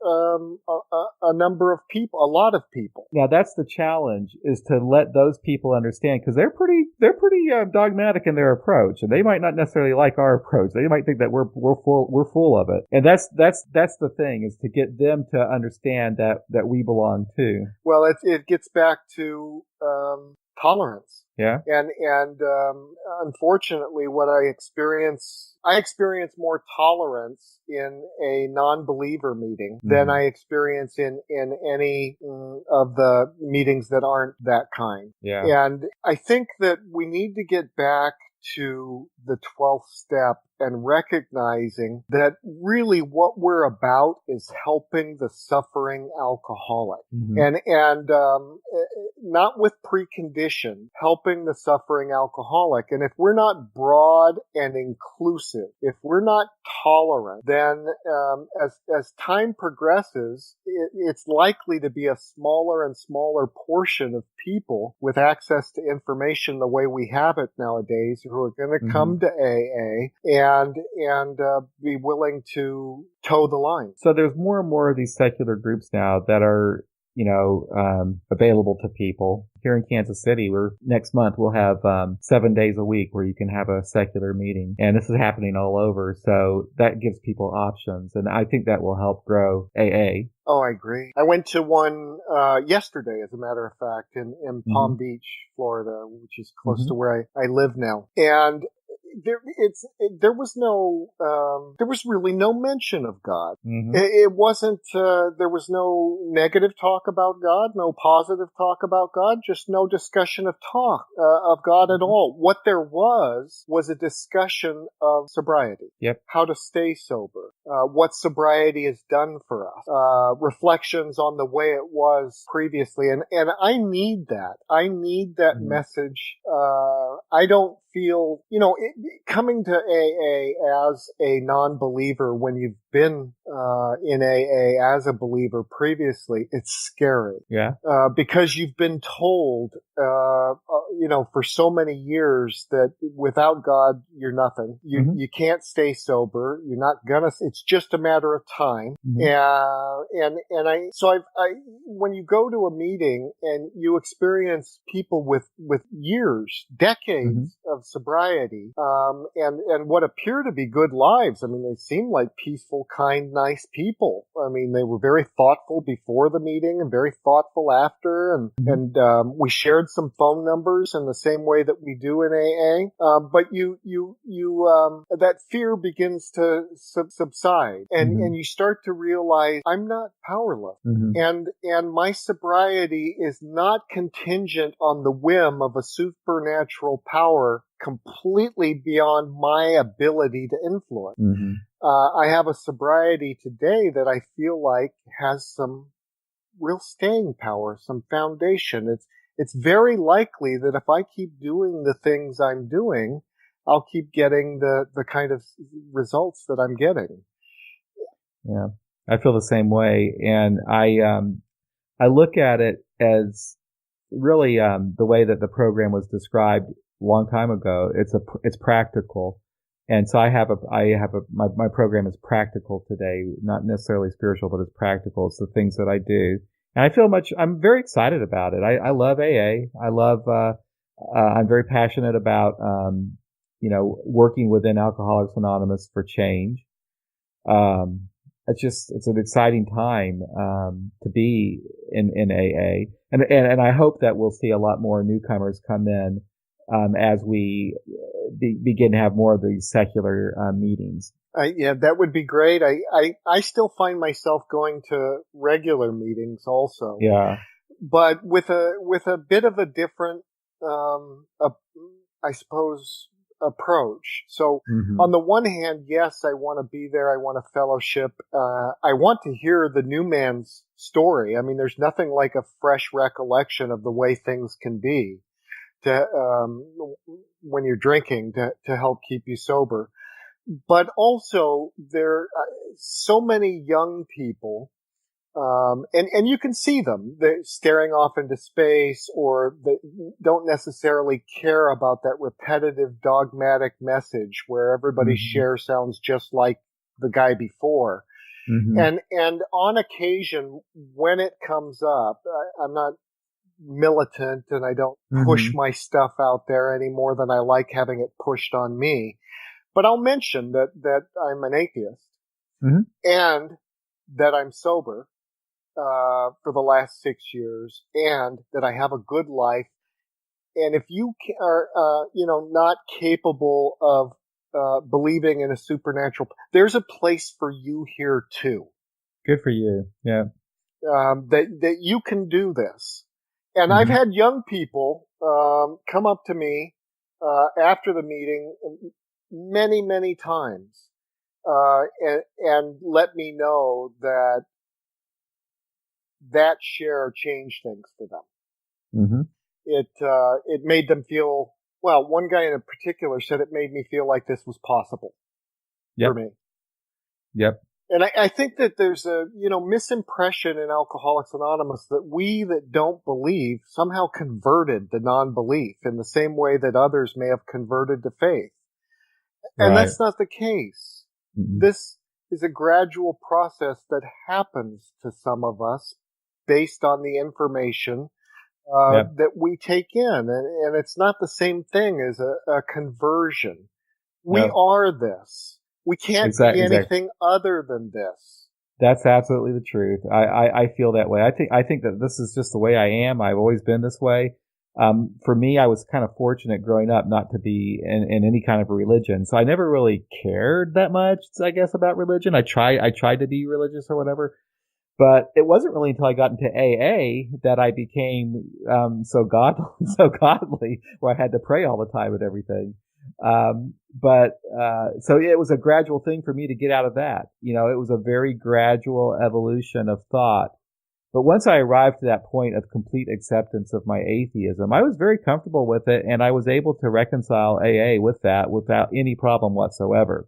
S3: a number of people, a lot of people.
S2: Now that's the challenge, is to let those people understand, because they're pretty dogmatic in their approach, and they might not necessarily like our approach. They might think that we're full of it, and that's the thing, is to get them to understand that we belong too.
S3: Well, it gets back to tolerance.
S2: Yeah.
S3: And unfortunately, what I experience more tolerance in a nonbeliever meeting than I experience in any of the meetings that aren't that kind.
S2: Yeah.
S3: And I think that we need to get back to the 12th step and recognizing that really what we're about is helping the suffering alcoholic. And not with precondition, helping the suffering alcoholic. And if we're not broad and inclusive, if we're not tolerant, then as time progresses, it's likely to be a smaller and smaller portion of people with access to information the way we have it nowadays who are going to come to AA and be willing to toe the line.
S2: So there's more and more of these secular groups now that are, available to people. Here in Kansas City, next month we'll have 7 days a week where you can have a secular meeting, and this is happening all over. So that gives people options, and I think that will help grow AA.
S3: Oh, I agree. I went to one yesterday, as a matter of fact, in Palm Beach, Florida, which is close to where I live now, and there was really no mention of God. It wasn't, there was no negative talk about God, no positive talk about God, just no discussion of God at all. What there was a discussion of sobriety.
S2: Yep.
S3: How to stay sober. What sobriety has done for us. Reflections on the way it was previously. And I need that. I need that message. I don't feel, coming to AA as a non-believer when you've been in AA as a believer previously, it's scary.
S2: Yeah.
S3: Because you've been told, for so many years that without God, you're nothing. You can't stay sober. You're not gonna. It's just a matter of time. When you go to a meeting and you experience people with years, decades of sobriety, and what appear to be good lives. I mean, they seem like peaceful, kind, nice people. I mean, they were very thoughtful before the meeting and very thoughtful after, and we shared some phone numbers in the same way that we do in AA. But that fear begins to subside, and you start to realize I'm not powerless, and my sobriety is not contingent on the whim of a supernatural power completely beyond my ability to influence. I have a sobriety today that I feel like has some real staying power, some foundation. It's very likely that if I keep doing the things I'm doing, I'll keep getting the kind of results that I'm getting.
S2: Yeah, I feel the same way, and I look at it as really the way that the program was described a long time ago. It's practical, and so my program is practical today, not necessarily spiritual, but it's practical. It's the things that I do, and I'm very excited about it. I love AA. I love I'm very passionate about, working within Alcoholics Anonymous for change. It's an exciting time, to be in AA. And I hope that we'll see a lot more newcomers come in, as we begin to have more of these secular, meetings.
S3: Yeah, that would be great. I still find myself going to regular meetings also.
S2: Yeah.
S3: But with a bit of a different, I suppose, approach. So on the one hand, yes, I want to be there. I want a fellowship. I want to hear the new man's story. I mean, there's nothing like a fresh recollection of the way things can be when you're drinking to help keep you sober. But also there are so many young people, and you can see them. They're staring off into space, or they don't necessarily care about that repetitive dogmatic message where everybody's share sounds just like the guy before. And on occasion, when it comes up, I'm not militant and I don't push my stuff out there any more than I like having it pushed on me. But I'll mention that I'm an atheist and that I'm sober for the last 6 years, and that I have a good life. And if you are, not capable of believing in a supernatural, there's a place for you here too.
S2: Good for you. Yeah.
S3: That you can do this. And I've had young people come up to me after the meeting many, many times and let me know that share changed things for them. It made them feel, well, one guy in particular said it made me feel like this was possible for me.
S2: Yep.
S3: And I think that there's a, misimpression in Alcoholics Anonymous that we that don't believe somehow converted to non-belief in the same way that others may have converted to faith. And that's not the case. This is a gradual process that happens to some of us based on the information that we take in. And it's not the same thing as a conversion. We are this. We can't be anything other than this.
S2: That's absolutely the truth. I feel that way. I think that this is just the way I am. I've always been this way. For me, I was kind of fortunate growing up not to be in any kind of a religion. So I never really cared that much, I guess, about religion. I tried to be religious or whatever. But it wasn't really until I got into AA that I became so godly, where I had to pray all the time and everything. So it was a gradual thing for me to get out of that. It was a very gradual evolution of thought. But once I arrived to that point of complete acceptance of my atheism, I was very comfortable with it, and I was able to reconcile AA with that without any problem whatsoever.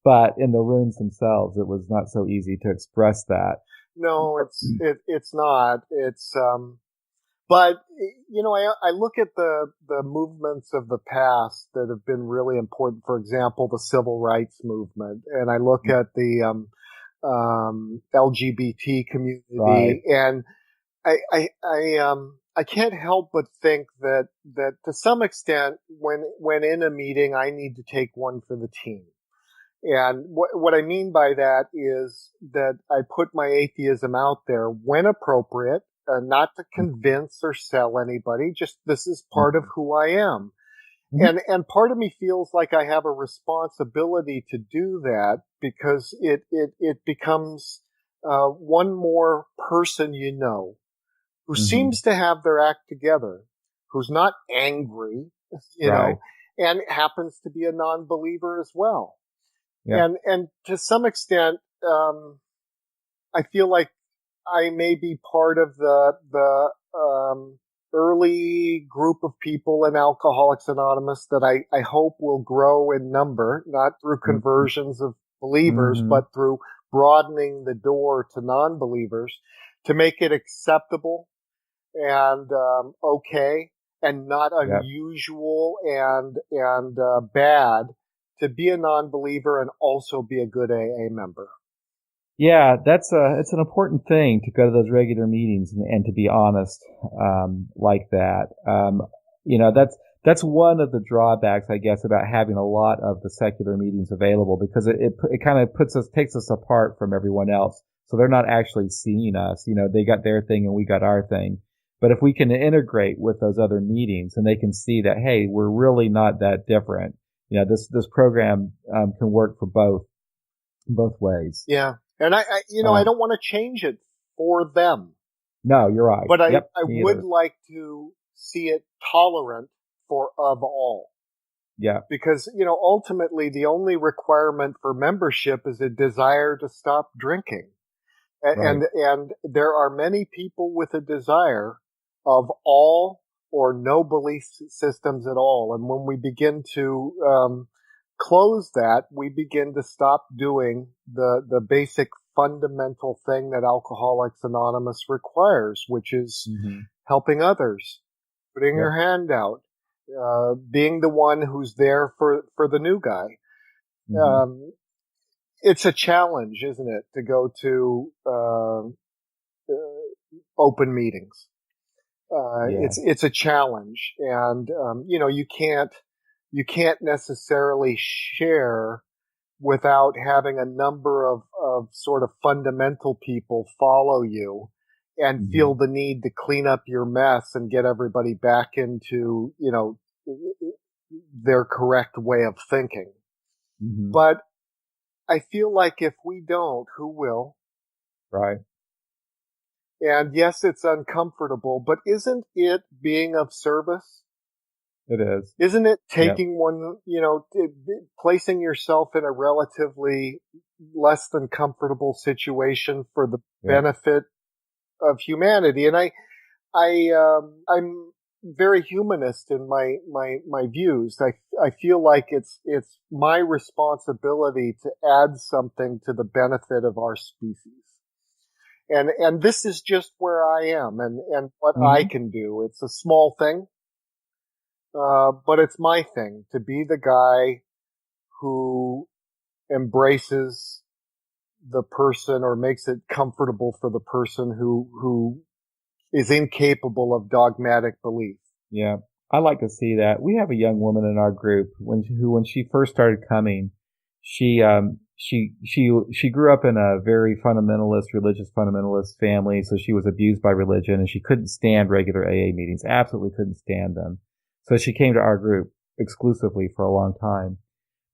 S2: But in the rooms themselves, it was not so easy to express that.
S3: No, it's not. But I look at the movements of the past that have been really important. For example, the civil rights movement, and I look at the LGBT community, and I can't help but think that to some extent, when in a meeting, I need to take one for the team. And what I mean by that is that I put my atheism out there when appropriate, not to convince or sell anybody. Just this is part of who I am. And part of me feels like I have a responsibility to do that because it becomes one more person who seems to have their act together, who's not angry, and happens to be a non-believer as well. Yeah. And to some extent, I feel like I may be part of the early group of people in Alcoholics Anonymous that I hope will grow in number, not through conversions of believers, but through broadening the door to non-believers to make it acceptable and okay and not unusual and bad to be a non-believer and also be a good AA member.
S2: Yeah, it's an important thing to go to those regular meetings and to be honest, like that. That's one of the drawbacks, I guess, about having a lot of the secular meetings available, because it kind of takes us apart from everyone else. So they're not actually seeing us. They got their thing and we got our thing. But if we can integrate with those other meetings and they can see that, hey, we're really not that different. This program, can work for both ways.
S3: Yeah. And I don't want to change it for them.
S2: No, you're right.
S3: But I
S2: Me
S3: would
S2: either.
S3: like to see it tolerant of all.
S2: Yeah.
S3: Because, ultimately the only requirement for membership is a desire to stop drinking.
S2: Right.
S3: And there are many people with a desire of all or no belief systems at all. And when we begin to close that, we begin to stop doing the basic fundamental thing that Alcoholics Anonymous requires, which is
S2: Mm-hmm.
S3: helping others, putting
S2: Yep.
S3: your hand out, being the one who's there for the new guy.
S2: Mm-hmm.
S3: It's a challenge, isn't it, to go to open meetings?
S2: Yeah.
S3: It's a challenge, and you can't necessarily share without having a number of sort of fundamental people follow you and
S2: Mm-hmm.
S3: feel the need to clean up your mess and get everybody back into their correct way of thinking.
S2: Mm-hmm.
S3: But I feel like if we don't, who will?
S2: Right.
S3: And yes, it's uncomfortable, but isn't it being of service?
S2: It is.
S3: Isn't it
S2: Yep.
S3: taking one, placing yourself in a relatively less than comfortable situation for the
S2: Yep.
S3: benefit of humanity? And I'm very humanist in my views. I feel like it's my responsibility to add something to the benefit of our species. And this is just where I am and what I
S2: Mm-hmm.
S3: can do. It's a small thing, but it's my thing to be the guy who embraces the person or makes it comfortable for the person who is incapable of dogmatic belief.
S2: Yeah. I like to see that. We have a young woman in our group when she first started coming, she grew up in a very religious fundamentalist family. So she was abused by religion and she couldn't stand regular AA meetings, absolutely couldn't stand them. So she came to our group exclusively for a long time.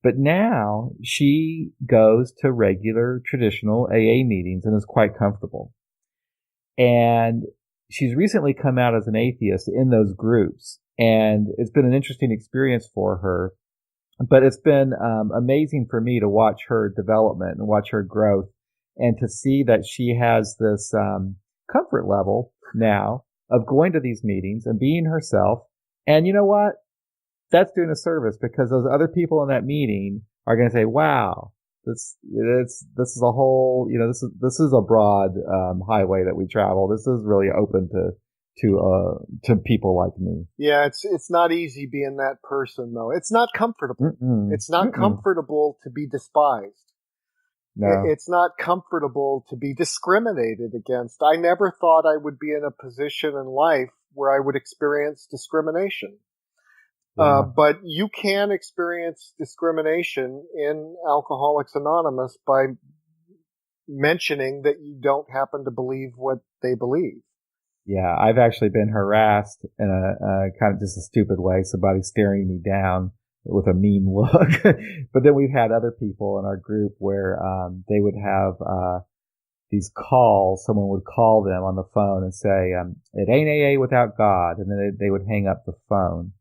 S2: But now she goes to regular traditional AA meetings and is quite comfortable. And she's recently come out as an atheist in those groups. And it's been an interesting experience for her. But it's been amazing for me to watch her development and watch her growth and to see that she has this comfort level now of going to these meetings and being herself. And you know what? That's doing a service because those other people in that meeting are going to say, wow, this is a whole, this is a broad highway that we travel. This is really open to people like me.
S3: Yeah, it's not easy being that person though. It's not comfortable.
S2: Mm-mm.
S3: It's not
S2: Mm-mm.
S3: comfortable to be despised.
S2: No.
S3: It's not comfortable to be discriminated against. I never thought I would be in a position in life where I would experience discrimination.
S2: Yeah.
S3: But you can experience discrimination in Alcoholics Anonymous by mentioning that you don't happen to believe what they believe.
S2: Yeah, I've actually been harassed in a kind of just a stupid way. Somebody staring me down with a mean look. But then we've had other people in our group where they would have these calls. Someone would call them on the phone and say, "It ain't AA without God," and then they would hang up the phone.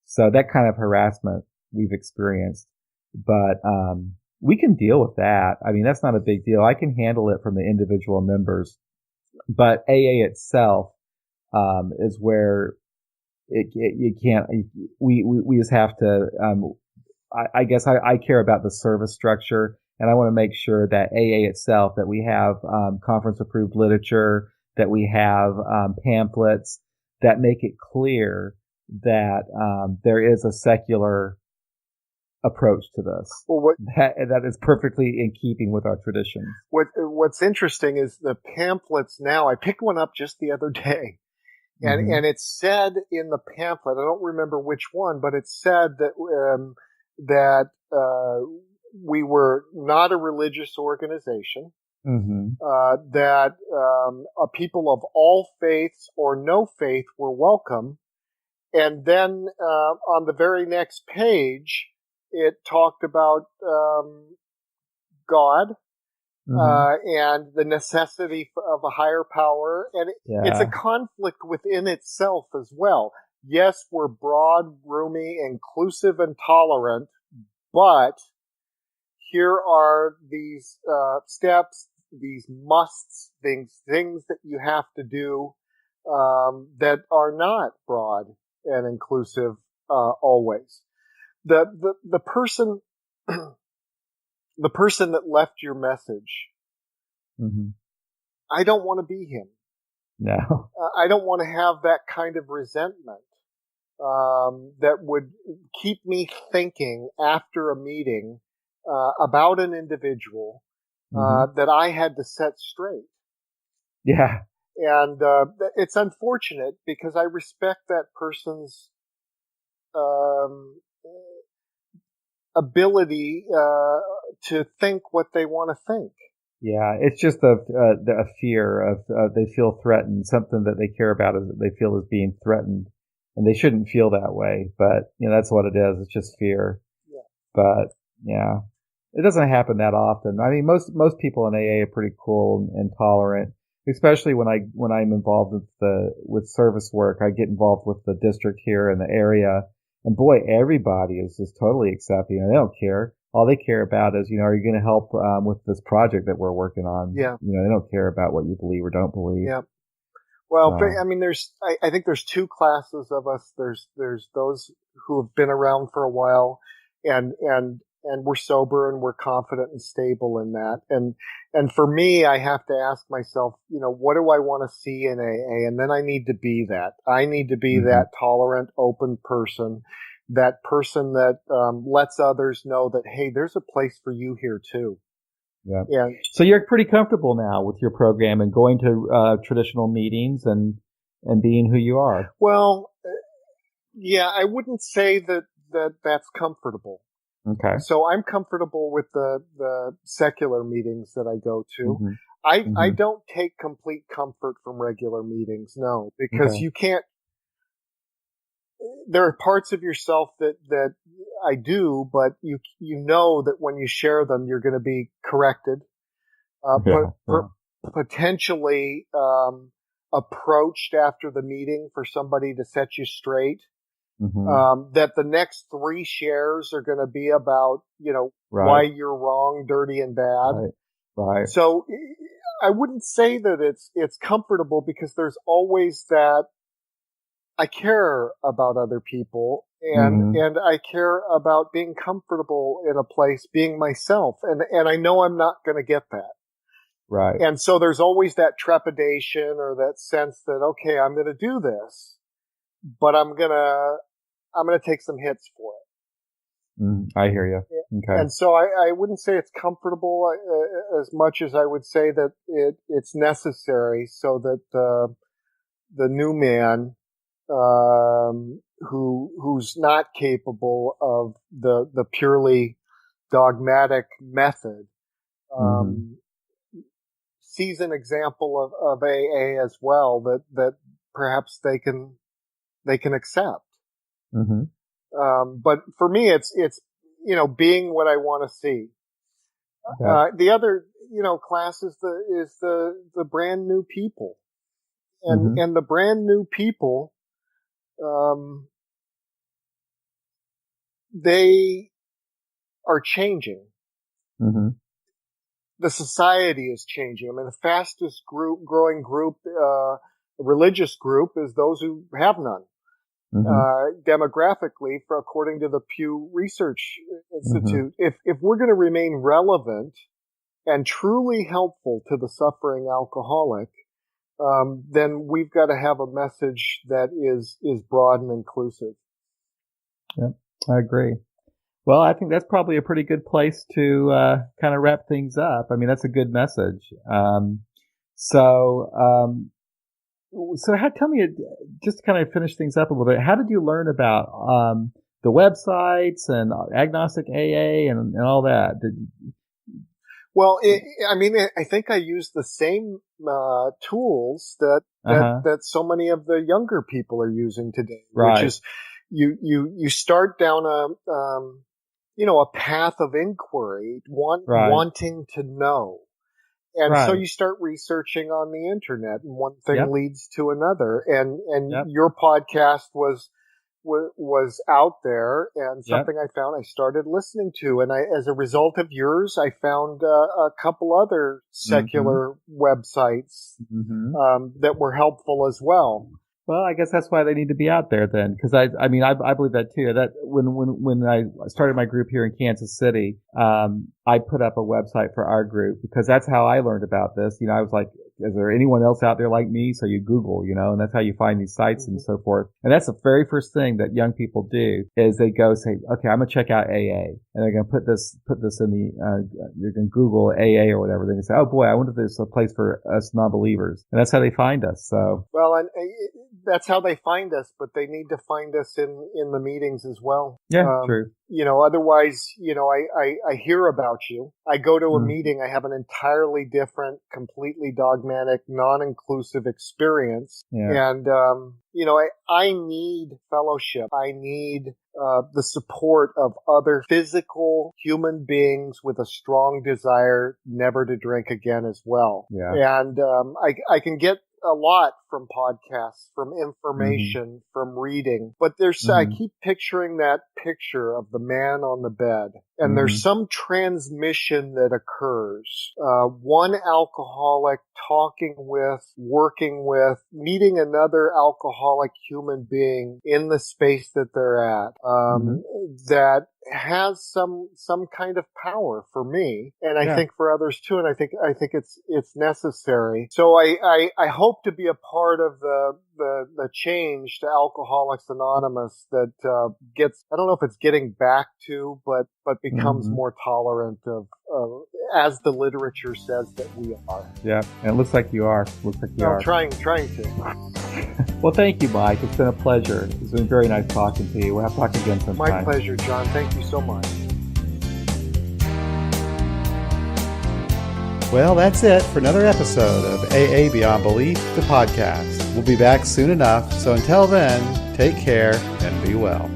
S2: So that kind of harassment we've experienced, but we can deal with that. I mean, that's not a big deal. I can handle it from the individual members. But AA itself is where you can't. We just have to. I guess I care about the service structure, and I want to make sure that AA itself, that we have conference approved literature, that we have pamphlets that make it clear that there is a secular approach to this.
S3: Well,
S2: That is perfectly in keeping with our traditions.
S3: What's interesting is the pamphlets now. I picked one up just the other day, and it said in the pamphlet, I don't remember which one, but it said that we were not a religious organization. That people of all faiths or no faith were welcome. And then on the very next page, it talked about God and the necessity of a higher power. And it's a conflict within itself as well. Yes, we're broad, roomy, inclusive, and tolerant, but here are these steps, these musts, things that you have to do that are not broad and inclusive always. The person the person that left your message, I don't want to be him.
S2: No.
S3: I don't want to have that kind of resentment that would keep me thinking after a meeting about an individual that I had to set straight.
S2: Yeah.
S3: And it's unfortunate because I respect that person's ability to think what they want to think.
S2: Yeah, it's just a fear of they feel threatened. Something that they care about is that they feel is being threatened, and they shouldn't feel that way. But that's what it is. It's just fear.
S3: Yeah.
S2: But yeah, it doesn't happen that often. I mean, most people in AA are pretty cool and tolerant. Especially when I'm involved with service work, I get involved with the district here in the area, and boy, everybody is just totally accepting, and they don't care. All they care about is, are you going to help with this project that we're working on?
S3: Yeah.
S2: They don't care about what you believe or don't believe.
S3: Yeah. Well, I mean, I think there's two classes of us. There's those who have been around for a while, and we're sober and we're confident and stable in that. And for me, I have to ask myself, what do I want to see in AA? And then I need to be that. I need to be that tolerant, open person, that person that lets others know that, hey, there's a place for you here too.
S2: Yeah. Yeah. So you're pretty comfortable now with your program and going to traditional meetings and being who you are.
S3: Well, yeah, I wouldn't say that's comfortable.
S2: Okay.
S3: So I'm comfortable with the secular meetings that I go to. I don't take complete comfort from regular meetings, no, because you can't. There are parts of yourself that I do, but you know that when you share them, you're going to be corrected, potentially approached after the meeting for somebody to set you straight. That the next 3 shares are going to be about, why you're wrong, dirty, and bad.
S2: Right.
S3: So I wouldn't say that it's comfortable because there's always that I care about other people and I care about being comfortable in a place, being myself. And I know I'm not going to get that.
S2: Right.
S3: And so there's always that trepidation or that sense that, okay, I'm going to do this, but I'm going to take some hits for it.
S2: I hear you. Okay.
S3: And so I wouldn't say it's comfortable as much as I would say that it's necessary so that the new man who's not capable of the purely dogmatic method sees an example of AA as well that perhaps they can accept. But for me, it's being what I want to see. Okay. The other class is the brand new people, and the brand new people, they are changing. The society is changing. I mean, the fastest growing group, religious group, is those who have none. Demographically, according to the Pew Research Institute, if we're going to remain relevant and truly helpful to the suffering alcoholic, then we've got to have a message that is broad and inclusive.
S2: Yeah, I agree. Well, I think that's probably a pretty good place to kind of wrap things up. I mean, that's a good message. So tell me, just to kind of finish things up a little bit, how did you learn about the websites and agnostic AA and all that?
S3: Well, I think I used the same tools that so many of the younger people are using today,
S2: right.
S3: Which is you start down a path of inquiry, wanting to know. And so you start researching on the internet, and one thing leads to another. And your podcast was out there, and something I found I started listening to. And as a result of yours, I found a couple other secular websites that were helpful as well.
S2: Well, I guess that's why they need to be out there then, because I believe that too. That when I started my group here in Kansas City, I put up a website for our group because that's how I learned about this. You know, I was like, is there anyone else out there like me? So you Google, and that's how you find these sites and so forth. And that's the very first thing that young people do is they go say, okay, I'm going to check out AA, and they're going to put this in you're going to Google AA or whatever. They're going to say, oh boy, I wonder if there's a place for us non-believers. And that's how they find us. So.
S3: Well, and that's how they find us, but they need to find us in the meetings as well.
S2: Yeah, true.
S3: Otherwise, I hear about you. I go to a meeting. I have an entirely different, completely dogmatic, non-inclusive experience. Yeah. And, I need fellowship. I need the support of other physical human beings with a strong desire never to drink again as well. Yeah. And I can get a lot from podcasts, from information, from reading. But I keep picturing that picture of the man on the bed. And there's some transmission that occurs. One alcoholic talking with, working with, meeting another alcoholic human being in the space that they're at, that has some kind of power for me, and I think for others too, and I think it's necessary. So I hope to be a part of the change to Alcoholics Anonymous that gets, I don't know if it's getting back to, but becomes more tolerant of as the literature says that we are.
S2: Yeah, and it looks like you are.
S3: I'm trying to.
S2: Well, thank you, Mike. It's been a pleasure. It's been very nice talking to you. We'll have to talk again sometime.
S3: My pleasure, John. Thank you so much.
S1: Well, that's it for another episode of AA Beyond Belief, the podcast. We'll be back soon enough, so until then, take care and be well.